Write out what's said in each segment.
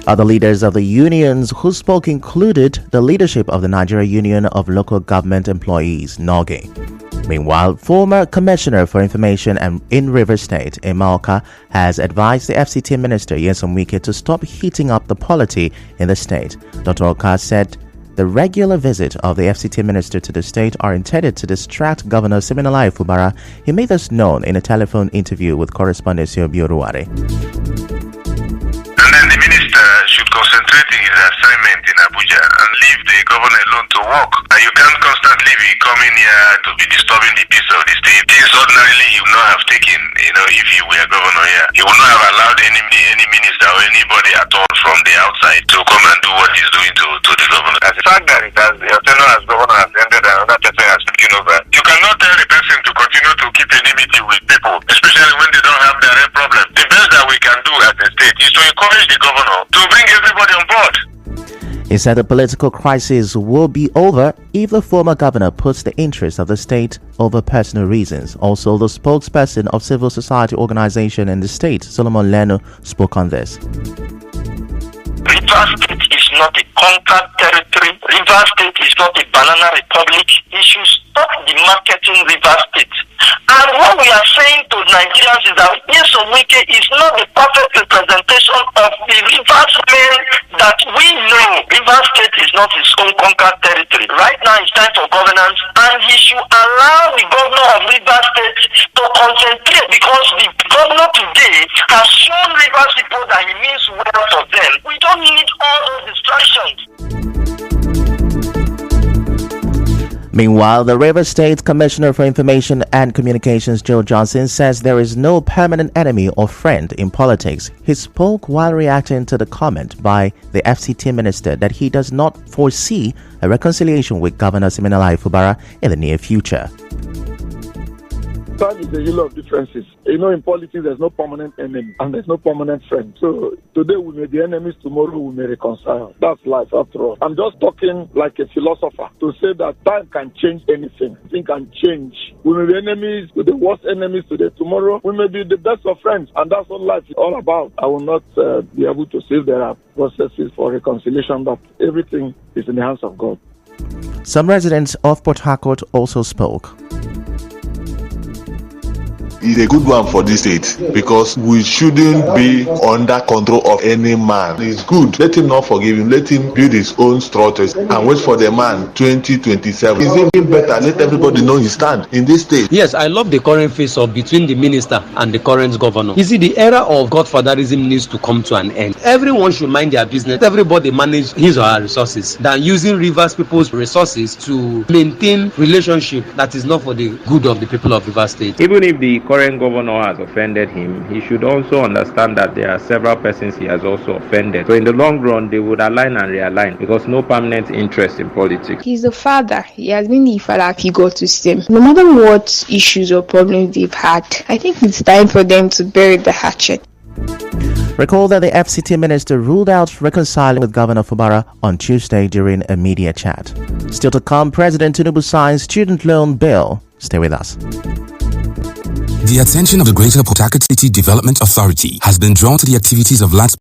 Other leaders of the unions who spoke included the leadership of the Nigeria Union of Local Government Employees, NOGE. Meanwhile, former Commissioner for Information in Rivers State, Emeka, has advised the FCT Minister Nyesom Wike to stop heating up the polity in the state. Dr. Oka said the regular visit of the FCT Minister to the state are intended to distract Governor Siminalayi Fubara. He made this known in a telephone interview with correspondent Siobi Oruware. And then the minister should concentrate in his assignment in Abuja and leave the governor alone to work. And you can't constantly be coming here to be disturbing the peace of the state. Things ordinarily he would not have taken, if he were governor here. He would not have allowed any minister or anybody at all from the outside to come and do what he's doing to the governor. As the fact that your tenure as governor has ended and another person has taken over, you cannot tell the person to continue to keep enmity with people, especially when they don't have their own problem. The best that we can do as a state is to encourage the governor to bring everybody on board. He said the political crisis will be over if the former governor puts the interests of the state over personal reasons. Also, the spokesperson of civil society organization in the state, Solomon Leno, spoke on this. Rivers State is not a conquered territory. Rivers State is not a banana republic. He should stop the marketing Rivers State. And what we are saying to Nigerians is that Nyesom Wike is not the perfect representation of the Rivers men that we know. Rivers State is not his own conquered territory. Right now it's time for governance, and he should allow the governor of Rivers State to concentrate, because the governor today has shown Rivers people that he means well for them. We don't need all those distractions. Meanwhile, the Rivers State Commissioner for Information and Communications, Joe Johnson, says there is no permanent enemy or friend in politics. He spoke while reacting to the comment by the FCT minister that he does not foresee a reconciliation with Governor Siminalayi Fubara in the near future. Time is a hero of differences. In politics, there's no permanent enemy and there's no permanent friend. So today we may be enemies, tomorrow we may reconcile. That's life after all. I'm just talking like a philosopher to say that time can change anything. Things can change. We may be enemies, with the worst enemies today. Tomorrow we may be the best of friends, and that's what life is all about. I will not be able to say there are processes for reconciliation, but everything is in the hands of God. Some residents of Port Harcourt also spoke. It's a good one for this state, because we shouldn't be under control of any man. It's good. Let him not forgive him. Let him build his own structures and wait for the man 2027. It's even better. Let everybody know his stand in this state. Yes, I love the current face-off between the minister and the current governor. You see, the era of godfatherism needs to come to an end. Everyone should mind their business. Everybody manage his or her resources than using Rivers people's resources to maintain relationship that is not for the good of the people of Rivers State. Even if the current governor has offended him, he should also understand that there are several persons he has also offended. So in the long run, they would align and realign, because no permanent interest in politics. He's the father. He has been the father figure to them. No matter what issues or problems they've had, I think it's time for them to bury the hatchet. Recall that the FCT minister ruled out reconciling with Governor Fubara on Tuesday during a media chat. Still to come, President Tinubu signs student loan bill. Stay with us. The attention of the Greater Port Harcourt City Development Authority has been drawn to the activities of land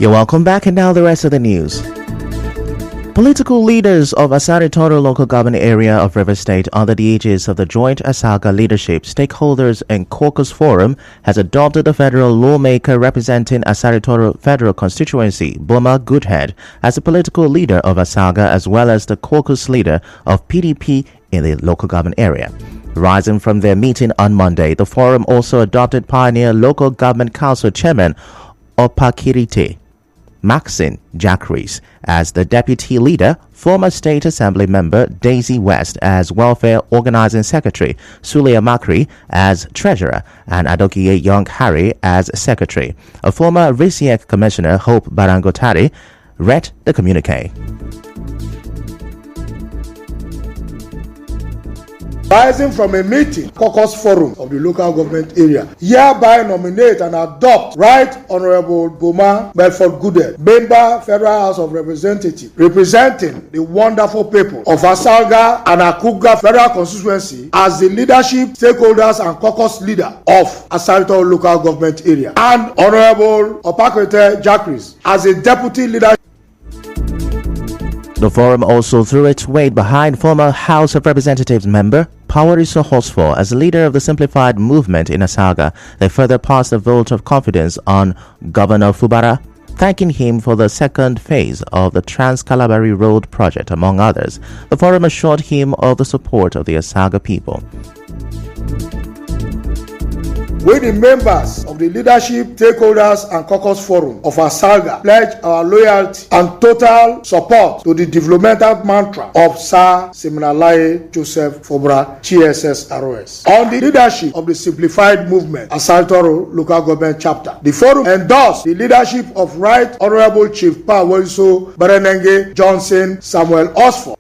You're welcome back, and now the rest of the news. Political leaders of Asari Toro local government area of River State under the aegis of the Joint Asaga Leadership Stakeholders and Caucus Forum has adopted the federal lawmaker representing Asari Toro Federal Constituency, Boma Goodhead, as the political leader of Asaga as well as the caucus leader of PDP in the local government area. Rising from their meeting on Monday, the forum also adopted Pioneer Local Government Council Chairman Opakirite Maxine Jacques as the deputy leader, former State Assembly member Daisy West as Welfare Organizing Secretary, Sulia Makri as Treasurer, and Adokiye Young Harry as Secretary. A former RISIEC Commissioner, Hope Barangotari, read the communique. Rising from a meeting, caucus forum of the local government area, hereby nominate and adopt Right Honorable Boma Belford Goodhead, member Federal House of Representatives, representing the wonderful people of Asalga and Akuga Federal Constituency as the leadership, stakeholders and caucus leader of Asarito local government area, and Honorable Opakwete Jacques as the deputy leader. The forum also threw its weight behind former House of Representatives member Pawariso Hosfor as leader of the Simplified Movement in Asaga. They further passed a vote of confidence on Governor Fubara, thanking him for the second phase of the Trans-Calabari Road project, among others. The forum assured him of the support of the Asaga people. We, the members of the leadership, stakeholders and caucus forum of Asaga, pledge our loyalty and total support to the developmental mantra of Sir Siminalaye Joseph Fobra, GSS ROS. On the leadership of the Simplified Movement, Asalitoro Local Government Chapter, the forum endorsed the leadership of Right Honorable Chief Pawariso Barenenge Johnson Samuel Osford.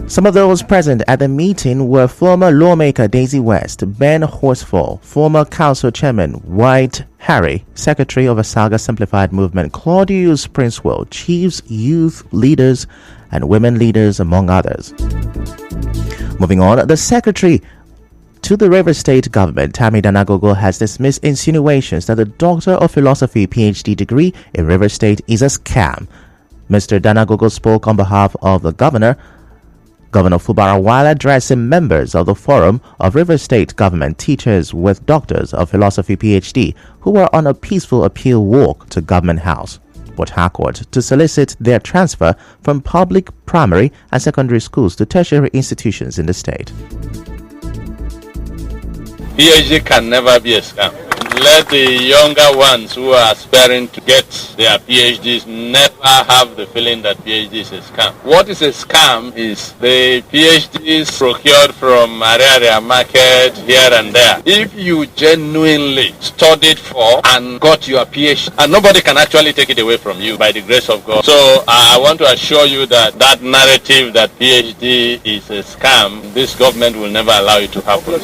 Some of those present at the meeting were former lawmaker Daisy West, Ben Horsfall, former council chairman White Harry, secretary of Asaga Simplified Movement Claudius Princewell, chiefs, youth leaders, and women leaders, among others. Moving on, the secretary to the River State government, Tammy Danagogo, has dismissed insinuations that the Doctor of Philosophy PhD degree in River State is a scam. Mr. Danagogo spoke on behalf of the Governor Fubara while addressing members of the Forum of River State Government teachers with Doctors of Philosophy PhD who were on a peaceful appeal walk to Government House, Port Harcourt, to solicit their transfer from public primary and secondary schools to tertiary institutions in the state. PhD can never be a scam. Let the younger ones who are aspiring to get their PhDs never have the feeling that PhD is a scam. What is a scam is the PhDs procured from area market here and there. If you genuinely studied for and got your PhD, and nobody can actually take it away from you by the grace of God. So I want to assure you that that narrative that PhD is a scam, this government will never allow it to happen.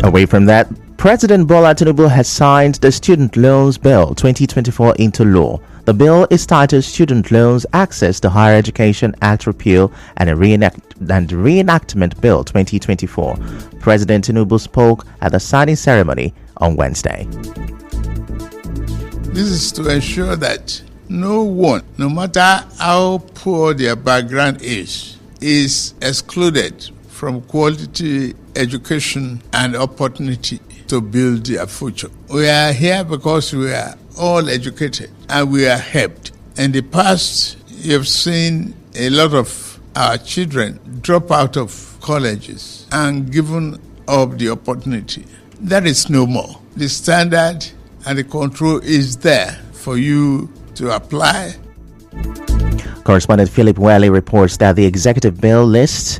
Away from that, President Bola Tinubu has signed the Student Loans Bill 2024 into law. The bill is titled Student Loans Access to Higher Education Act Repeal and Reenactment Bill 2024. President Tinubu spoke at the signing ceremony on Wednesday. This is to ensure that no one, no matter how poor their background is excluded from quality education and opportunity to build their future. We are here because we are all educated and we are helped. In the past, you've seen a lot of our children drop out of colleges and given up the opportunity. That is no more. The standard and the control is there for you to apply. Correspondent Philip Welly reports that the executive bill lists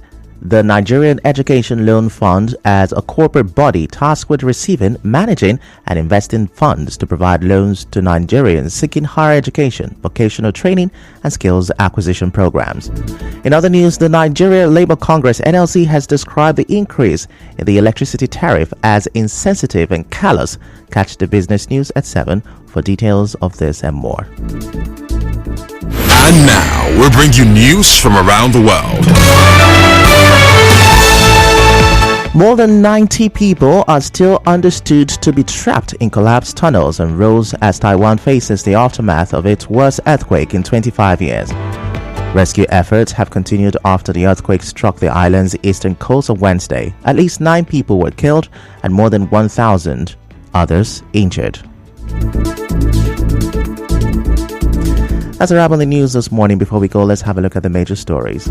the Nigerian Education Loan Fund as a corporate body tasked with receiving, managing, and investing funds to provide loans to Nigerians seeking higher education, vocational training, and skills acquisition programs. In other news, the Nigeria Labour Congress NLC has described the increase in the electricity tariff as insensitive and callous. Catch the business news at 7 for details of this and more. And now we'll bring you news from around the world. More than 90 people are still understood to be trapped in collapsed tunnels and roads as Taiwan faces the aftermath of its worst earthquake in 25 years. Rescue efforts have continued after the earthquake struck the island's eastern coast on Wednesday. At least 9 people were killed and more than 1,000 others injured. That's a wrap on the news this morning. Before we go, let's have a look at the major stories.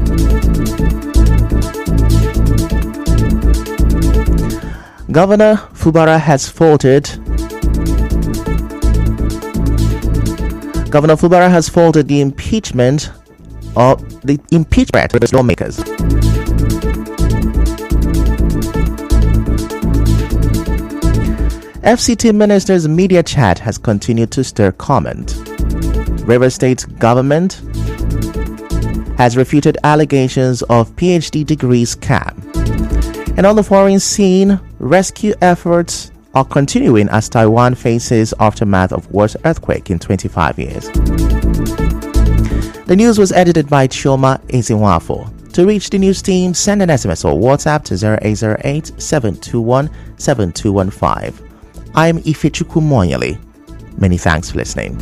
Governor Fubara has faulted the impeachment of lawmakers. FCT minister's media chat has continued to stir comment. River State government has refuted allegations of PhD degree scam. And on the foreign scene, rescue efforts are continuing as Taiwan faces aftermath of worst earthquake in 25 years. The news was edited by Chioma Ezinwafo. To reach the news team, send an SMS or WhatsApp to 0808-721-7215. I'm Ifechukwu Monyele. Many thanks for listening.